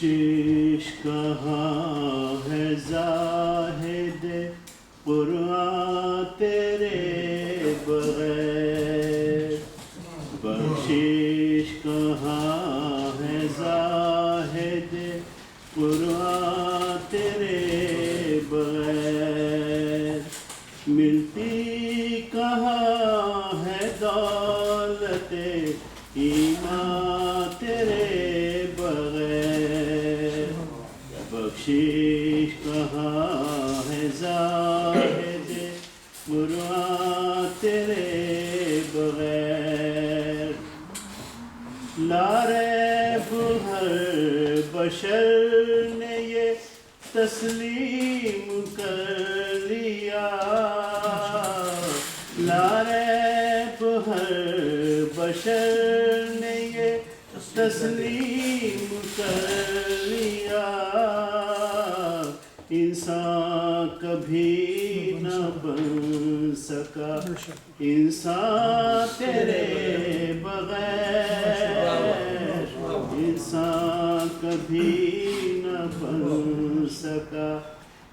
بخشش کہاں ہے زاہد قرآن تیرے بغیر، بخشش کہاں ہے زاہد قرآن تیرے بغیر، ملتی کہاں ہے دولت ایمان تیرے بغیر، بخشش کہاں ہے زاہد قرآن تیرے بغیر، لا ریب ہر بشر نے یہ تسلیم کر لیا، لا ریب ہر بشر نے یہ تسلیم کر لیا، انسان کبھی نہ بن سکا انسان تیرے بغیر، انسان کبھی نہ بن سکا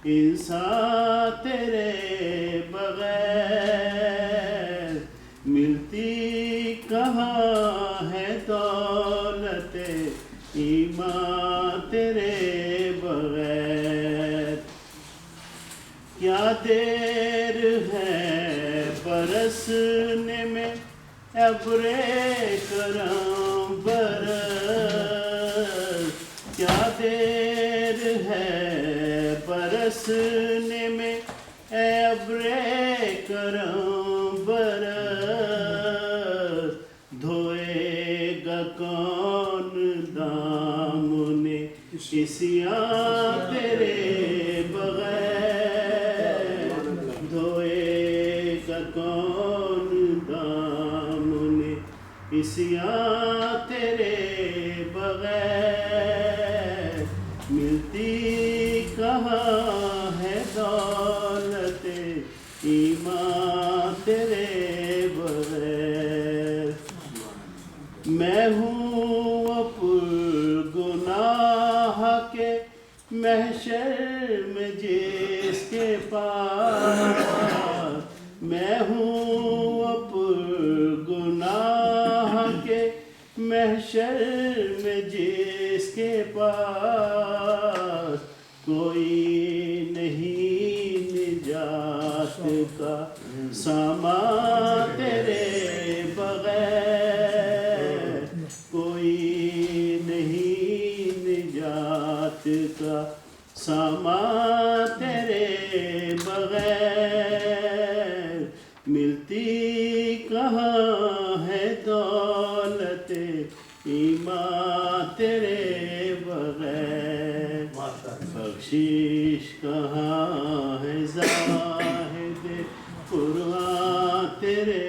انسان تیرے بغیر، ملتی کہاں ہے دولت ایمان تیرے بغیر، کیا دیر ہے برسنے میں ابر کرم برس، کیا دیر ہے برسنے میں ابر کرم برس، دھوئے گا کون دامن عصیاں تیرے بغیر، دھوئے گا کون دامن عصیاں تیرے بغیر، ملتی کہاں ہے دولت ایمان تیرے بغیر، میں ہوں پر گناہ کے محشر میں جس کے پاس، میں ہوں پر گناہ کے محشر میں جس کے پاس، کوئی نہیں نجات کا سامان تیرے بغیر، کوئی نہیں نجات کا سامان تیرے بغیر، ملتی کہاں ہے دولت ایمان تیرے بغیر، بخشش کہاں ہے زاہد قرآن تیرے